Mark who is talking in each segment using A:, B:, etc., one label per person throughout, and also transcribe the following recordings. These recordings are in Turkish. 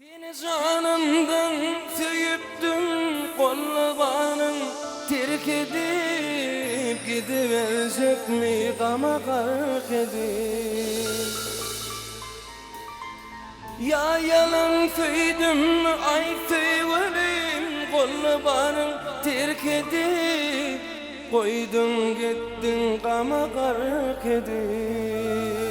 A: Seni canımdan söyüptüm, kollabanım terk edip gidiverecek mi gama gark edip? Ya yalan söyledim, ay söyledim, kollabanım terk edip koydun gittin gama gark edip.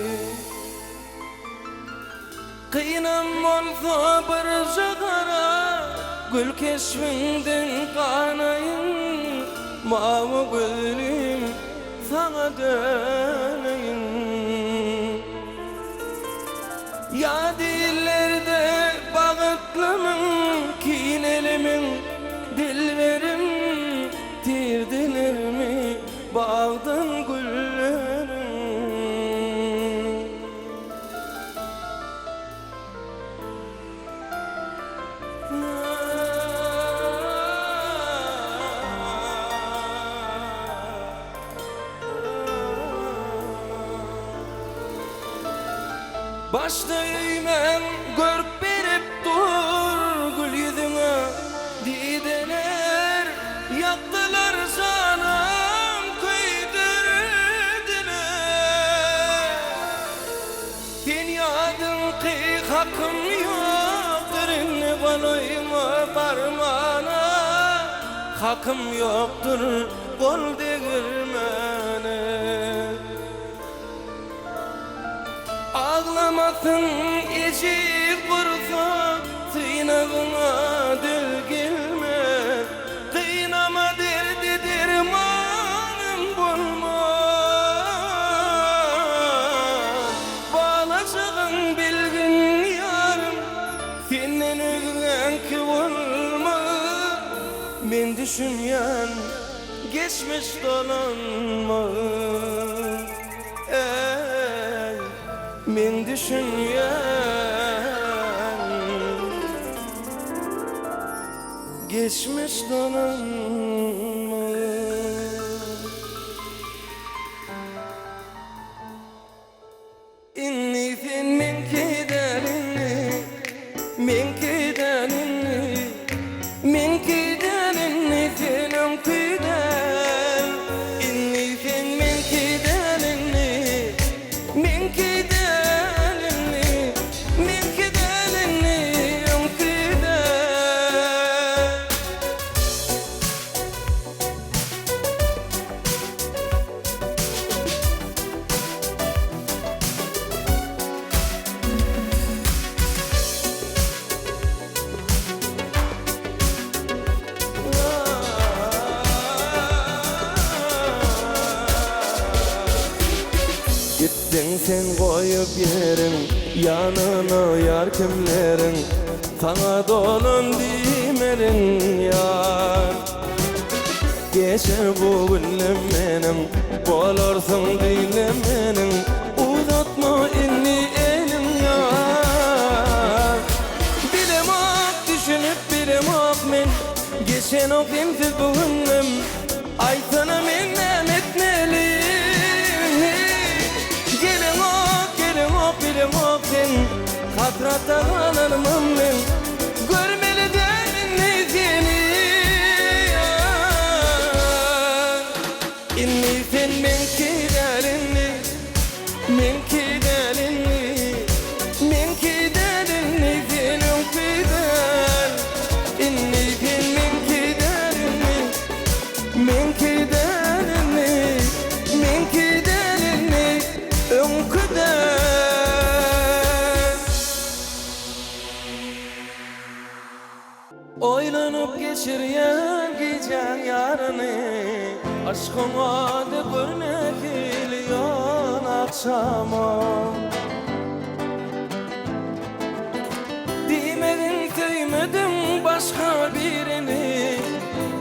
A: Kıynam olsa bir zıgara, gül keşfinden kanayın, mavi gülüm sana döneyim. Ya dillerde bağıtlımın, kinelimin, dilverim, tirdiler mi bağdan güllerim? Başta eğmen görüp berip dur gül yüzüne dideler, yaktılar canım kıydırdılar. Dünyadın ki hakkım yoktur inni kolayma parmağına, hakkım yoktur kol değirmene. Ağlamasın içi kursa, sıynağına dölgilme, kıynama derdi dermanım bulma. Bağlaşığın bilgin yarım, senden özgen ki olma. Ben düşünyen geçmiş dolanma. Men düşünyen geçmiş dolanma. İnni sen men giderini, men giderini, men giderini senem gider. İnni sen men giderini, men giderini. Gittin sen koyup yerin, yanına yar kimlerin, sana dolun dimerin yar. Geçer bu günüm benim, bolursun dilim benim, uzatma inni elim yar. Bilim ok düşünüp bilim ok men, geçen ok imsiz bu günüm, ay sana minnem etmeliyim. Bilim ok sen, hatrata kalanmam ben, görmeli demin seni. İnni sen men giderini, men giderini, men giderini senin gider. İnni sen men giderini, men giderini, men giderini ön gider. Oylanıp geçiryen gece yarını, aşkıma da görmek geliyor akşama. Demedin söylemedim başka birini,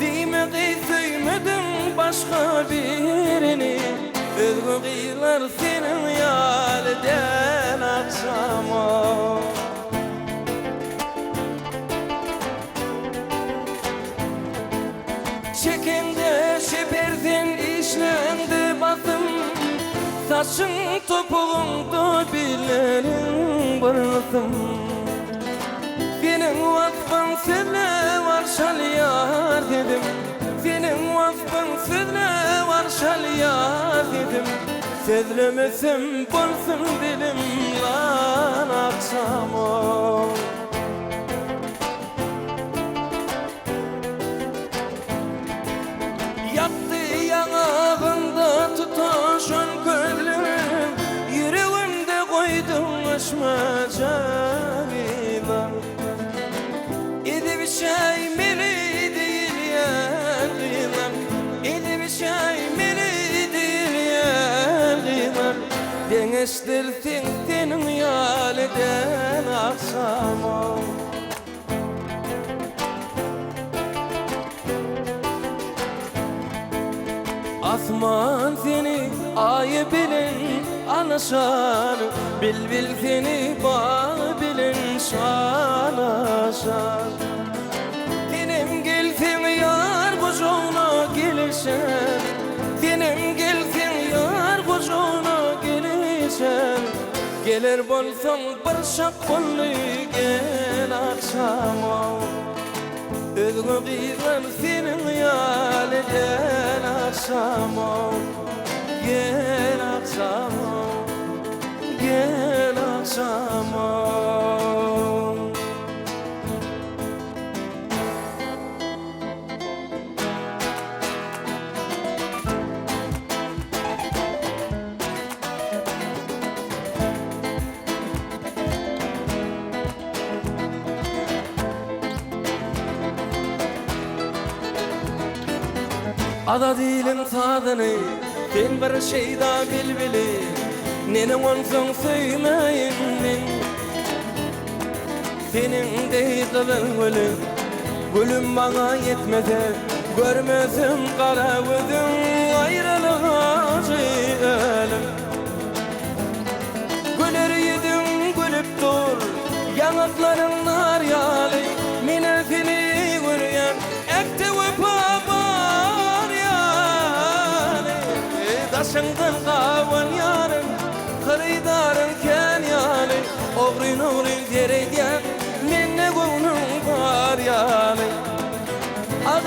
A: demedin söylemedim başka birini. Özgü kıyılar senin yalden akşama. Çekende şeperden işlendi basım, saçın topuğunda billerin barınasım. vasfın sizle var şal yar dedim. Senin vasfın sizle var şal yar dedim. Sezlemesim bulsun dilim lan akşam o. Yattı yanağında tutuşun gözlerim, yüreğimde koydum aşmacaylar. İdi bir şey mili değil yandılar, İdi bir şey mili değil yandılar. Dengestirsin senin yaleden akşam o. Asman seni ayı bilin anlaşan, bilbil seni bağ bilin şanlaşan. Benim gelsin yar kucağına gelişen, benim gelsin yar kucağına gelişen. Gelir bolsan barışak kollu gel akşama. Özgü kıyılan senin yaleden akşama. Gel akşama, gel akşama. Ada dilim tadını, ben bir şey daha bilbili. Nene onsun söyleyin ben. Senin de kılın gülüm bana yetmese, görmezim kara gözüm ayrılık acıyalım. Güler yedim gülüp dur, yanakların nar yalı. Mine seni görüyen ekte öpamar yalı. Daşından kavan yarın, kırıdarın ken yalı. Oğrin oğrin tereyden, menne gönlüm var yalı. Ağır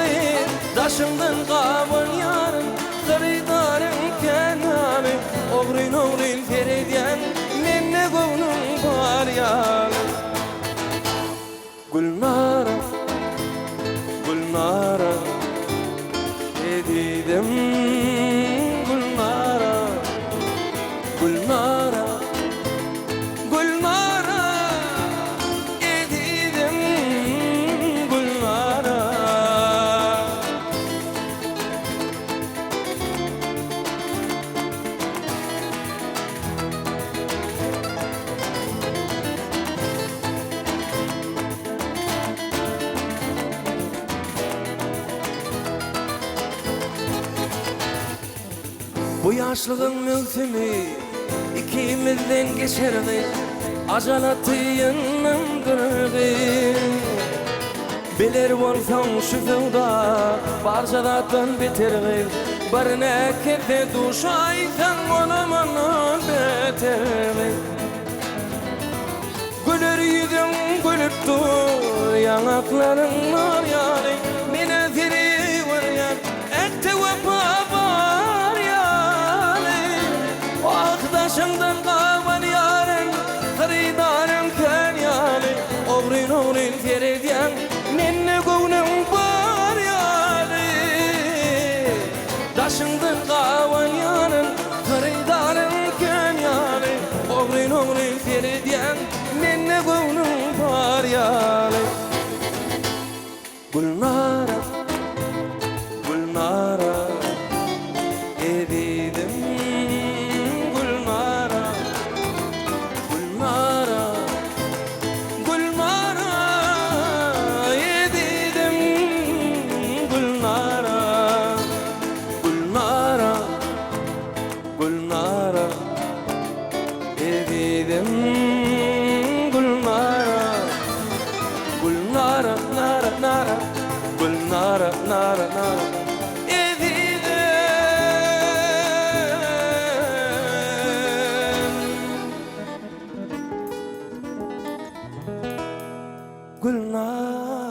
A: daşından kavan yarın, kırıdarın ken yalı. Oğrin oğrin tereyden, menne gönlüm var yalı. Gülnara, Gülnara, edidim Gülnara, Gülnara, Gülnara, edidim Gülnara. Bu yaşlığın mevsimi ikimizden geçerdi. Acalatı yanım kırdı. Bilir bolsan şu sevda barcadan bitirdi. Bir nekete duşaysan olamanın beterdi. Güler yüzün gülüp dur, yanakların nar yalı. Mine seni varyan ekte vefa var yalı. Akdaşımdan kavan yarın, kırıdarın ken yalı. Oğrin oğrin tereyden, menne gönlüm var yalı. Daşımdan kavan yarın, kırıdarın ken yalı. Oğrin oğrin tereyden, menne gönlüm var yalı. Gülnara, Gülnara, edidim Gülnara, Gülnara, Gülnara, edidim Gülnara, Gülnara, Gülnara, edidim Gülnara, Gülnara, nara, nara, Gülnara, nara, nara. Gülnar